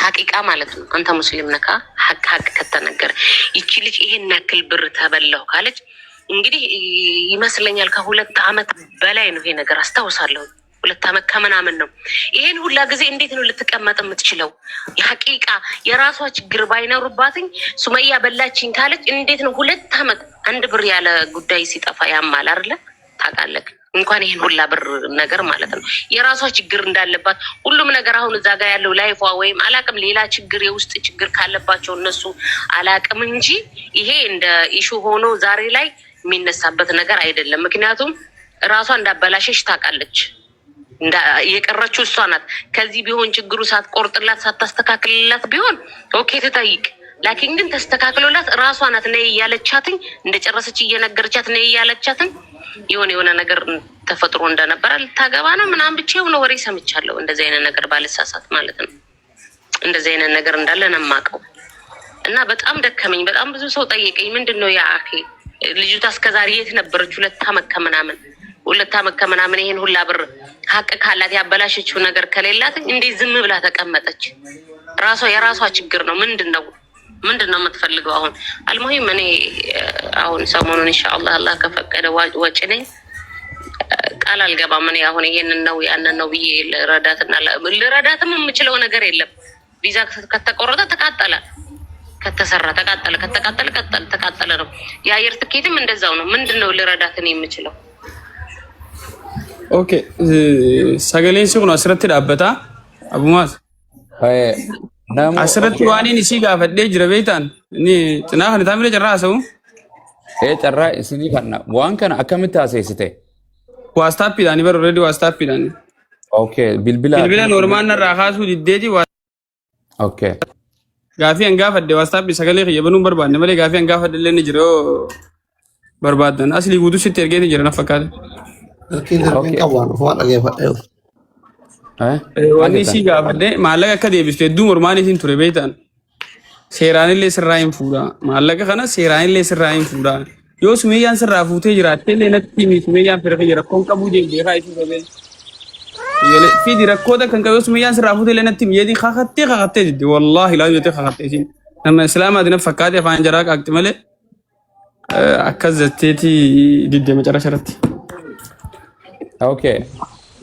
ሐቂቃ ማለት ነው። አንተ ሙስሊም ነካ ሐቅ ከተነገረ ይቺ ልጅ ይሄን ያክል ብር ተበላው ካለች እንግዲህ ይመስለኛል ከ2 ዓመት በላይ ነው ይሄ ነገር አስታውሳለሁ። 2 ዓመት ከምናምን ነው። ይሄን ሁላ ጊዜ እንዴት ነው ልትቀመጥ የምትችለው? የሐቂቃ የራሷ ችግር ባይኖርባትኝ ሱመያ በላችኝ ካለች እንዴት ነው 2 ዓመት አንድ ብር ያለ ጉዳይ ሲጠፋ ያማል አይደለ? ታውቃለህ እንኳን ይሄን ሁላ ብር ነገር ማለት ነው። የራሷ ችግር እንዳለባት ሁሉም ነገር አሁን እዛ ጋር ያለው ላይፏ ወይም አላቅም ሌላ ችግር የውስጥ ችግር ካለባቸው እነሱ አላቅም እንጂ ይሄ እንደ ኢሹ ሆኖ ዛሬ ላይ የሚነሳበት ነገር አይደለም። ምክንያቱም ራሷ እንዳበላሸሽ ታውቃለች። የቀረችው እሷ ናት። ከዚህ ቢሆን ችግሩ ሳትቆርጥላት ሳታስተካክልላት ቢሆን ኦኬ ትጠይቅ። ላኪን ግን ተስተካክሎላት ራሷ ናት ነይ እያለቻትኝ እንደጨረሰች እየነገረቻት ነይ እያለቻትኝ የሆነ ነገር ተፈጥሮ እንደነበረ ልታገባ ነው ምናምን ብቻ የሆነ ወሬ ሰምቻለሁ። እንደዚህ አይነት ነገር ባልሳሳት ማለት ነው። እንደዚህ አይነት ነገር እንዳለ ነው የማውቀው። እና በጣም ደከመኝ። በጣም ብዙ ሰው ጠየቀኝ። ምንድነው ያ አኺ ልጅቷ እስከዛሬ የት ነበረች? 2 ዓመት ከምናምን 2 ዓመት ከምናምን ይሄን ሁላ ብር ሀቅ ካላት ያበላሸችው ነገር ከሌላት እንዴት ዝም ብላ ተቀመጠች? ራሷ የራሷ ችግር ነው። ምንድነው የምትፈልገው? አሁን አልሙሂም እኔ አሁን ሰሞኑን ኢንሻአላህ አላህ ከፈቀደ ወጪ ነኝ ቃል አልገባም። እኔ አሁን ይሄንን ነው ያንን ነው ብዬ ልረዳትም የምችለው ነገር የለም። ቪዛ ከተቆረጠ ተቃጠለ፣ ከተሰራ ተቃጠለ፣ ተቃጠለ ነው። የአየር ትኬትም እንደዛው ነው። ምንድነው ልረዳት እኔ የምችለው? ኦኬ ሰገሌን ሲሆን አስረት ዳበታ አቡማስ asirratti waan inni si gaafadhee jira beektaan inni cinaa kan taa'amee jirraa haasa'u. Carraa isinii kana waan kana akkamitti haasa'isite? Waastaappiidhaan bara already waastaappiidhaan. Okay bilbila normaan narraa kaasuu diddeeti. Okay. Gaafii an gaafadhe waastaappii sagalee kiyya banuun barbaadne malee gaafii an gaafadhe illee ni jira barbaadan asli guutuu sitti ergeeti jira na fakkaate. Okay. Waan dhageeffadhe. Wanni si gaafadhe maallaqa akka deebistu hedduu mormaan isin ture beektaan seeraan illee sirraa hin fuudha. Maallaqa kana seeraan illee sirraa hin fuudha. Yoo sumeyyaan sirraa fuutee jiraatte illee natti himi sumeyyaan fira kiyya rakkoon qabuu beekaa isin qabee. Fidi rakkoota kan qabu sumeyyaan sirraa fuutee illee natti himi yeedii kakattee didde wallaahi laa jettee kakattee isin nama islaamaati na fakkaate afaan jaraa qaaqxi malee akkas jetteeti didde macarasha irratti. Okay.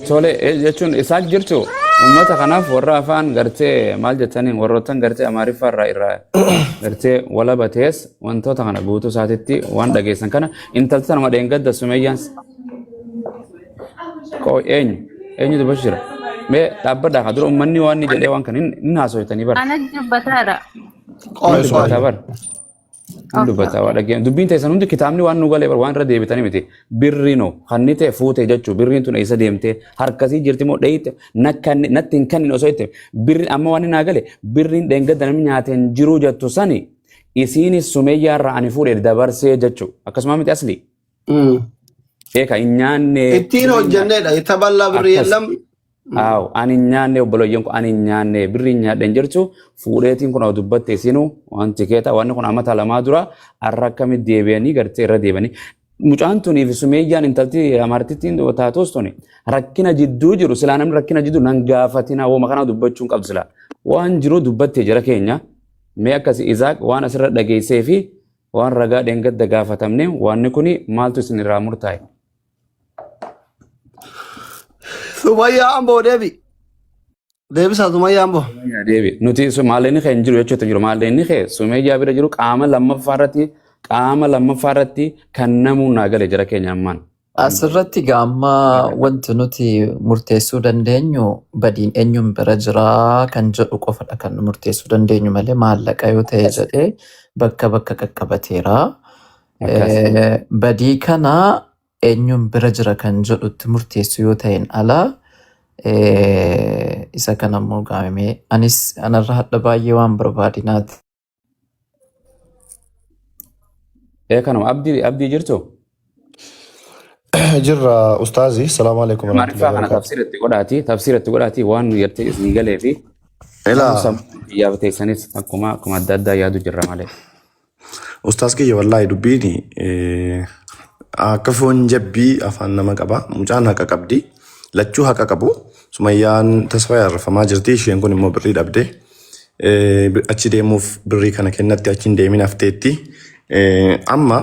Tole jechuun isaa jirtu uummata kanaaf warra afaan gartee maal jettaniin warroottan gartee amaariffaa irraa gartee wala batees wantoota kana guutuu isaatitti waan dhageessan kana intalti sana dheengadda sumeyyaan eenyu dubbachuu jira mee dhaabbadhaa ka dura uummanni waan ni jedhee waan kana hin haasofitanii bara. Ana dubbataadha. Dubbataa bara. Dubbataa waa dhageen dubbiin teessan hundi kitaabni waan nu galee bara waan irra deebitanii miti birri no hanni ta'e fuutee jechuu birriin tun eessa deemtee harkasii jirti moo dhayite natti hin kennin osoo itti birri amma waan naa gale birriin dheengadda namni nyaateen jiruu jettu sani isiinis sumeeyyaa irraa ani fuudhee dabarsee jechuu akkasuma miti asli. Eeka hin nyaanne. Ittiin hojjannedha itti bal'aa birri yeellam. Aw ani nyaanne obboloyyoon kun ani nyaanne birri nyaadhen jirtu fuudheetiin kun dubbatte isinu waan tikeeta waan kun amata lamaa dura arra akkamitti deebi'anii gartee irra deebi'anii mucaan tunii fi sumeeyyaan intalti amartittiin taatos tuni rakkina jidduu jiru silaa namni rakkina jidduu nan gaafatina wooma kana dubbachuun qabdu silaa waan jiru dubbattee jira keenya mee akkasi Isaaq waan asirra dhageessee fi waan ragaa dheengadda gaafatamne waanni kuni maaltu isin irraa murtaa'e? Sumayya ambo deebisa Sumayya ambo. Deebi nuti maalleen kee hin jiru jechuutu jiru maalleen kee Sumayyaa bira jiru qaama lammaffaarratti kan namuu naa gale jira keenya ammaan. Asirratti gaamma wanti nuti murteessuu dandeenyu badiin eenyuun bira jiraa kan jedhu qofadha kan murteessuu dandeenyu malee maallaqa yoo ta'e jedhee bakka qaqqabateera. Badii kana eenyuun bira jira kan jedhutti murteessu yoo ta'een ala isa kanammoo gaamee anis anarra hadha baay'ee waan barbaadinaati. Kanuma abdii jirtu? Jirra ustaazi salaamu alaykum warahmatullahi wabarakatuh. Tafsiratti godhaati waan yertee isin galee fi yaabtee sanis akkuma adda addaa yaadu jirra malee. Ustaaz kiyya wallahi dubbiini akka foon jabbii afaan nama qaba mucaan haqa qabdi lachuu haqa qabu Sumayyaan tasfaa yarrafamaa jirti isheen kun immoo birrii dhabde achi deemuuf birrii kana kennatti achi hin deemin hafteetti. Amma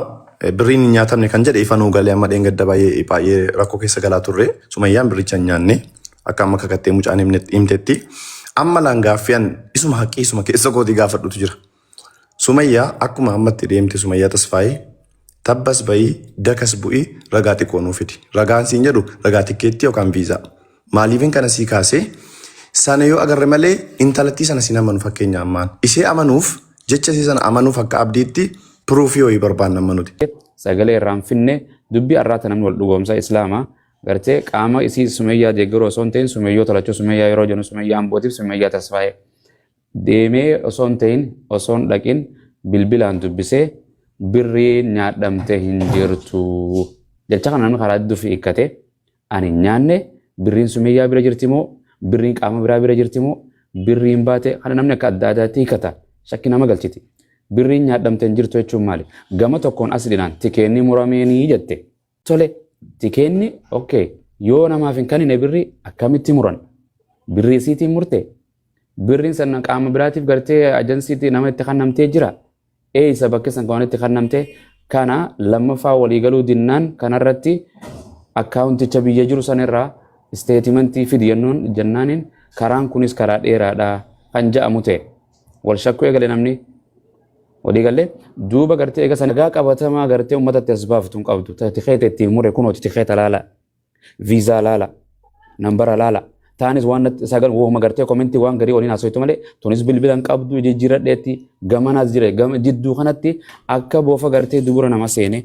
birriin hin nyaatamne kan jedhe ifa nuu galee amma dheengadda baay'ee rakkoo keessa galaa turre Sumayyaan birricha hin nyaanne akka amma kakattee mucaan himtetti. Amma laan gaaffiyan isuma haqqii isuma keessa kootii gaafadhutu jira. Sumayyaa akkuma ammatti deemte Sumayyaa Tasfaayee tabbas bayii dakas bu'ii ragaa xiqqoo nuu fidi. Ragaan siin jedhu ragaa tikkeetti yookaan viizaa. Maaliifin kana sii kaasee sana yoo agarre malee intalattii sana siin amanu fakkeenya ammaan. Ishee amanuuf jecha isii sana amanuuf akka abdiitti piruufii ho'i barbaanna amanuuti. Sagalee irraan finne dubbii arraata namni wal dhugoomsa Islaamaa gartee qaama isii Sumayyaa deeggaruu osoo hin ta'in Sumayyoo tolachuu Sumayyaa yeroo jennu Sumayyaa Ambootiif Sumayyaa Tasfaayee deemee osoo hin ta'in osoo hin dhaqin bilbilaan dubbisee birrii nyaadhamte hin jirtu jecha kana namni karaa dudduufi hiikkate ani nyaanne birriin Sumayyaa bira jirti moo birriin qaama biraa bira jirti moo birriin baate kana namni akka adda addaatti hiikkata shakki nama galchiti. Birriin nyaadhamte hin jirtu jechuun maali? Gama tokkoon asliidhaan tikeenni murameenii jette. Tole tikeenni okay yoo namaaf hin kennine birrii akkamitti muran? Birrii isiitiin murte? Birriin sana qaama biraatiif gartee ajansiitti nama itti kennamtee jira. Isa bakka san kan itti kennamtee kana lammaffaa waliigaluu dinnaan kanarratti akkaawunticha biyya jiru sanirraa isteetimentii fidi jennaaniin karaan kunis karaa dheeraadha kan jedhamu ta'e. Wal shakkuu eegale namni waliigalee duuba gartee eega sanagaa qabatamaa gartee uummatatti as baaftu hin qabdu. Tikeeta ittiin mure kunooti tikeeta laala. Viizaa laala. Nambara laala. Taanis waan sagal wooma gartee komentii waan garii waliin haasawaitu malee tunis bilbilan qabdu jijjiiradheetti gamanaas jire jidduu kanatti akka boofa gartee dubura nama seene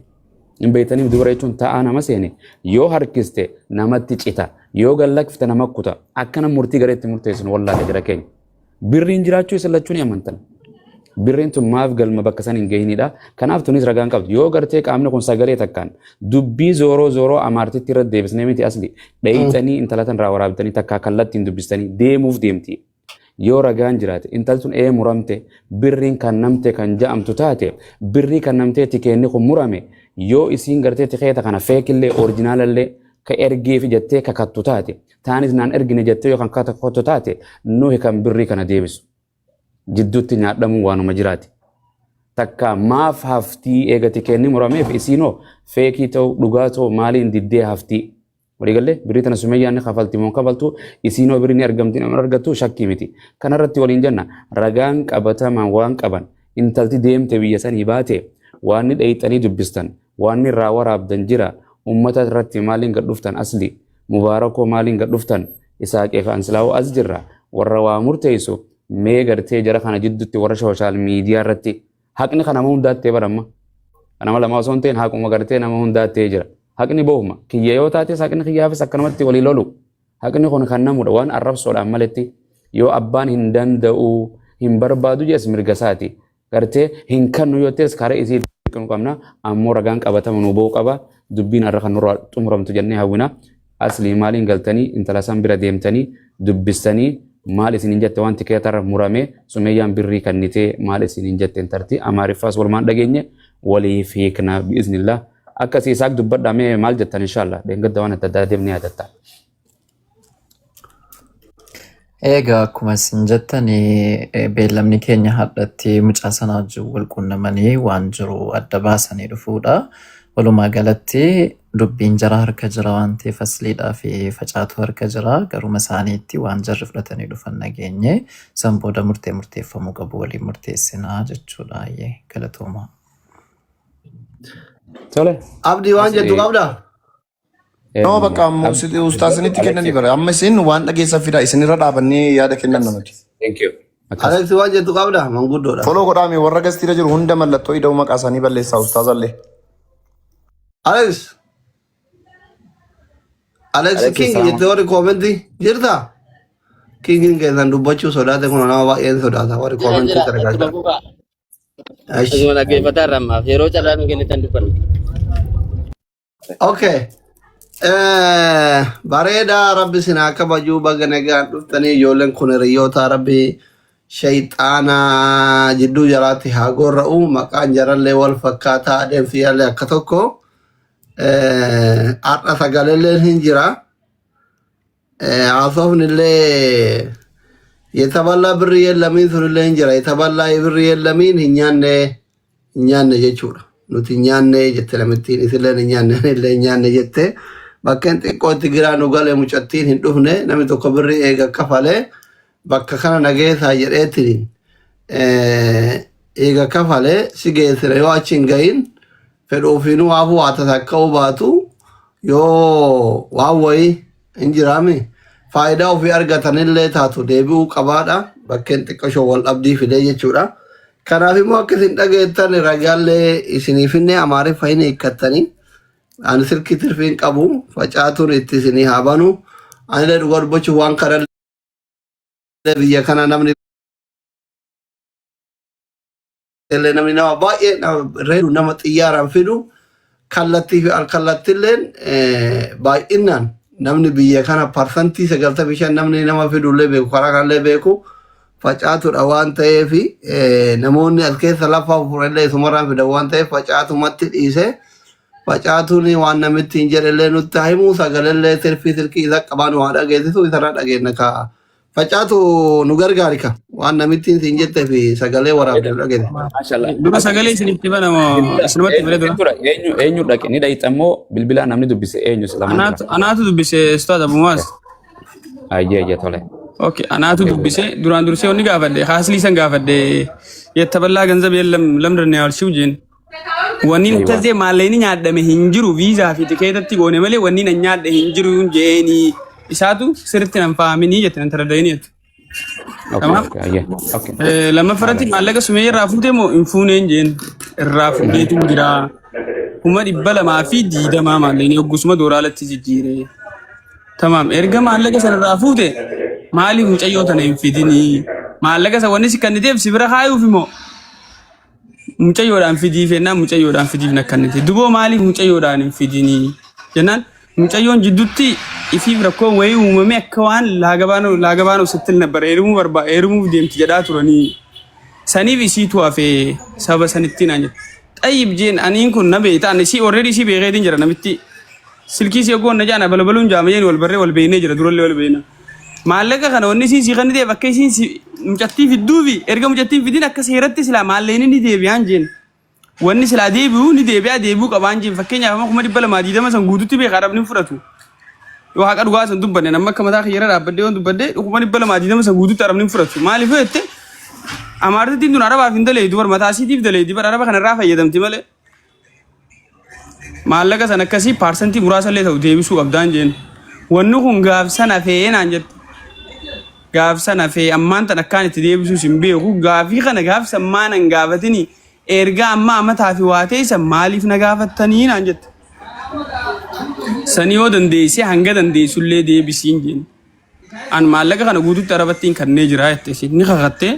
hin beektaniif dubura jechuun ta'aa nama seene yoo harkiste namatti cita yoo gallakfite nama kuta akkana murtii gareetti murteessun wallaahi jira keenya birriin jiraachuu isa lachuu ni amantan birriin tun maaf galma bakka san hin gahinidha kanaaf tunis ragaan qabdu yoo gartee qaamni kun sagalee takkaan dubbii zooroo amaartitti irra deebisnee miti asli dheeyxanii intalatan irraa waraabitanii takkaa kallattiin dubbistanii deemuuf deemti yoo ragaan jiraate intalli tun muramte birriin kan namte kan ja'amtu taate birrii kan namtee tikeenni kun murame yoo isiin gartee tikeeta kana feekillee orijinaalallee ka ergeef jettee kakattu taate taanis naan ergine jettee yookaan kakattu taate nuhi kan birrii kana deebisu. Jidduutti nyaadhamuu waanuma jiraati. Takka maaf haftii eega tikeenni murameef isiinoo feekii ta'uu dhugaa ta'uu maaliin diddee haftii. Waliigalee birrii tana Sumayyaan ni kafalti moo kafaltu isiinoo birrii ni argamti nama argattu shakkii miti. Kanarratti waliin jenna ragaan qabatamaan waan qaban intalti deemte biyya sanii baate waan ni dheeyxanii dubbistan waan ni irraa waraabdan jira ummata irratti maaliin gad dhuftan asli mubaarakoo maaliin gad dhuftan isaaqee fi ansilaawoo as jirra warra waa murteessu. Mee gartee jara kana jidduutti warra sooshaal miidiyaa irratti haqni kan nama hundaattee baramma. Nama lama osoo hin ta'in haquma gartee nama hundaattee jira. Haqni bohuma kiyya yoo taates haqni kiyyaafis akkanumatti walii lolu. Haqni kun kan namudha waan arrabsoodhaan maletti yoo abbaan hin danda'u hin barbaadu jees mirga isaati. Gartee hin kannu yoo ta'es karaa isii dhiqnu qabna ammoo ragaan qabatama nu ba'uu qaba dubbiin har'a kan nurraa xumuramtu jennee hawwina. Aslii maaliin galtanii intala san bira deemtanii dubbistanii maal isin jette waan tikeetarra murame Sumayyaan birrii kannitee maal isin jette intarti amaariffaas walumaan dhageenye walii fiikna biiznillah akkasii isaak dubbadhamee maal jettan inshallah deengadda waan adda addaa deemnee yaadatta. Egaa akkuma isin jettanii beellamni keenya hadhatti mucaa sanaa wajjin wal quunnamanii waan jiru adda baasanii dhufuudha. Walumaa galatti dubbiin jara harka jira waan ta'eef asliidhaa fi facaatu harka jira garuma isaaniitti waan jarri fudhatanii dhufan nageenye san booda murteeffamuu qabu waliin murteessinaa jechuudha galatooma. Tole. Abdii waan jettu qabdaa? Nama bakka ammoo ustaasinitti kennanii bara amma isin waan dhageessan fida isinirra dhaabannee yaada kennan namati. Thank you. Aleksi waan jettu qabdaa manguddoodha. Foloo godhaame warra gastiira jiru hunda mallattoo ida'uu maqaa isaanii balleessaa ustaazallee. Alex King jettee warri koomentii jirtaa? Kingin keessan dubbachuu sodaate kun nama baay'een sodaata warri koomentii gargaara. Asuma dhaggeeffataa rammaaf yeroo carraa nu kennitan dubbanna. Okay. Bareedaa rabbi sinaa kabajuu baga nagaan dhuftanii ijoolleen kun hiriyoota rabbi shayxaana jidduu jaraatti haa gorra'u maqaan jarallee wal fakkaataa adeemsiyallee akka tokko. Har'a sagaleen hin jira. Haasofni illee የተበላ ብር የለምን ሱንለን ጅራ የተበላ ብር የለምን እኛነ ጀቹራ ኑቲ እኛነ ጀተ ለምቲን እስለን እኛነ ጀተ bakkeen xiqqootti giraa nu galee mucattiin hin dhufne namni tokko birri eega kafalee bakka kana nageessaa jedheetiin eega kafalee si geessire yoo achi hin gahin fedhuufiinuu waafuu waa tasakka'uu baatu yoo waan wayii hin jiraame faayidaa ofii argatanillee taatu deebi'uu qabaadha bakkeen xiqqashoo wal dhabdii fidee jechuudha. Kanaaf immoo akka isin dhageettan ragaallee isiniifinne amaariffa hin hiikkattanii ani silki tirfiin qabu facaatuun itti isinii haa banu ani dhugaa dubbachuuf waan karallee biyya kana namni nama baay'ee reedu nama xiyyaaraan fidu kallattii fi alkallattiilleen baay'inaan namni biyya kana parsantii 95 namni nama fidullee beeku karaa kanallee beeku facaatuudha waan ta'eef namoonni as keessa lafa furellee sumarraan fidan waan ta'eef facaatumatti dhiise. Facaatuun waan namitti hin jedhellee nutti himu sagalellee silkii isa qaban waan dhageessisu isarraa dhageenya ka facaatu nu gargaari ka waan namitti hin jette fi sagalee waraabdee dhageesse. Dura sagalee isinitti banamoo isinumatti fide dura. Eenyu dhaqe ni dhayitammoo bilbilaa namni dubbise eenyu silama. Anaatu dubbise Ustaad Abumaas. Ayyee tole. Okay anaatu dubbise duraan dursee onni gaafadhe haasli san gaafadhe yettaballaa ganzab yeለም ለምንድን ነው ያልሽው ጂን wanni tazee maalleeni nyaadhame hin jiru viizaa fi tikeetatti goone malee wanni na nyaadhe hin jiru jeeni isaatu sirriitti nan faaminii jette nan taradayini jette. Lama farati maallaqa sumee irraa fuutee moo hin fuuneen jeen irraa fuuteetu jira. Kuma 220 maalleeni hoggusuma dooraalatti jijjiire. Tamaam erga maallaqa sana irraa fuute maaliif mucayyoo tana hin fidinii maallaqa sana wanni si kanniteef si bira kaayuuf immoo mucayyoodhaan fidii fennaan mucayyoodhaan fidiif nakkannite duboo maaliif mucayyoodhaan hin fidinii jennaan mucayyoon jidduutti ifiif rakkoon wayii uumame akka waan laagabaanoo sittil nabbar eerumuuf deemti jedhaa turanii saniif isiitu hafee saba sanittiin aan jedhu xayyib jeen aniin kun na beektaan isii already isii beekeetiin jira namitti silkii si eeggoon na jaana balbaluun jaamayeen wal barree wal beeknee jira durallee wal beekna maallaqa kana wanni isiin si kanniteef akka isiin mucattii fidduufi erga mucattiin fidin akka seeratti silaa maalleeni ni deebi'aan jeen wanni silaa deebi'uu qabaan jeen fakkeenyaaf amma 220 san guututti beekaa dhabni fudhatu yoo haqa dhugaa san dubbanne namni akka mataa kiyyaara dhaabbadde waan dubbanne 220 san guututti dhabni fudhatu maaliif jette amaartittiin tun arabaaf hin dalee dubar mataa isiitiif dalee dubar araba kanarraa fayyadamti malee maallaqa san akkasii paarsantii muraasallee ta'u deebisuu qabdaan jeen wanni kun gaafsan hafee naan jette gaafsan hafee ammaan tan akkaan itti deebisuus hin beeku gaafii kana gaafsan maanan gaafatini erga amma amataa fi waa ta'e san maaliif na gaafattanii naan jette sani yoo dandeessee hanga dandeessullee deebisiin jeen an maallaqa kana guututti arabattiin kannee jira jette isin ni kakattee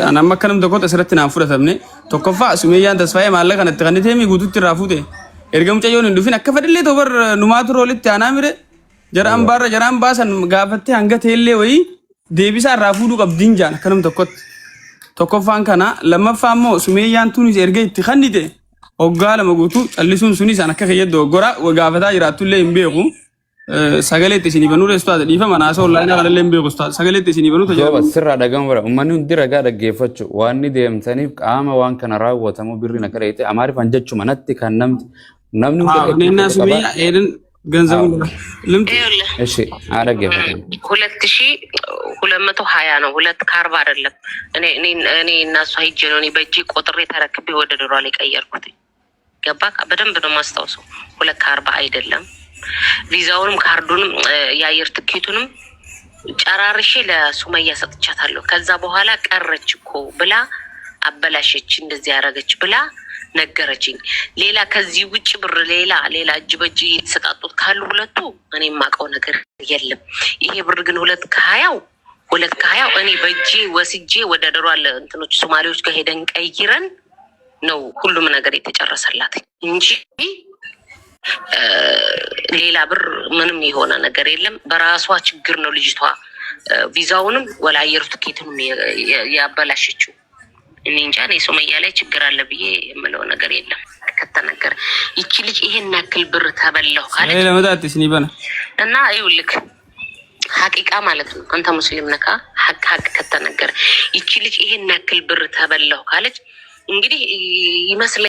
an amma akka nam tokkotti asirratti naan fudhatamne tokkoffaa sumeeyyaan tasfaayee maallaqa kanatti kanniteemi guututti irraa fuute erga mucayyoon hin dhufin akka fedhillee tobar numaatu roolitti aanaa mire jaraan baasan gaafattee hanga ta'ellee wayii deebisaa irraa fuudhuu qabdiin jaan akka nam tokkotti tokkoffaan kana lammaffaa immoo sumeeyyaan tunis erga itti kannite hoggaa lama guutuu callisuun sunis an akka keeyyaddo gora gaafataa jiraatullee hin beeku sagalee itti isinii banuu reestaata dhiifama naasoo onlaayinaa kanallee hin beeku sagalee itti isinii banuu tajaajila. Sirraa dhagamu bara uummanni hundi ragaa dhaggeeffachuu waan ni deemtaniif qaama waan kana raawwatamu birriin akka ta'e amaariffaan jechuma natti kan namni ሁኔና ሱሜ ኤደን ገንዘቡ ልምድ እሺ አደገፈኝ 2220 ነው 240 አይደለም እኔ እና እሷ ሂጄ ነው እኔ በእጄ ቆጥሬ ተረክቤ ወደ ዶሮ ላይ ቀየርኩት ገባ በደንብ ነው ማስታወሰው 240 አይደለም ቪዛውንም ካርዱንም የአየር ትኬቱንም ጨራርሼ ለሱመያ ሰጥቻታለሁ ከዛ በኋላ ቀረች እኮ ብላ አበላሸች እንደዚህ ያረገች ብላ ነገረችኝ ሌላ ከዚህ ውጭ ብር ሌላ እጅ በእጅ የተሰጣጡት ካሉ ሁለቱ እኔ የማውቀው ነገር የለም ይሄ ብር ግን 220 እኔ በእጄ ወስጄ ወደ ደሯል እንትኖች ሶማሌዎች ጋር ሄደን ቀይረን ነው ሁሉም ነገር የተጨረሰላት እንጂ ሌላ ብር ምንም የሆነ ነገር የለም በራሷ ችግር ነው ልጅቷ ቪዛውንም ወላ አየር ትኬቱንም ያበላሸችው እኔ እንጃ እኔ ሱመያ ላይ ችግር አለ ብዬ የምለው ነገር የለም ከተነገረ ይቺ ልጅ ይሄን ያክል ብር ተበላው ካለች ለመጣጥሽ ኒባና እና ይውልክ ሀቂቃ ማለት ነው። አንተ ሙስሊም ነካ ሀቅ ከተነገረ ይቺ ልጅ ይሄን ያክል ብር ተበላሁ ካለች እንግዲህ ይመስለኛል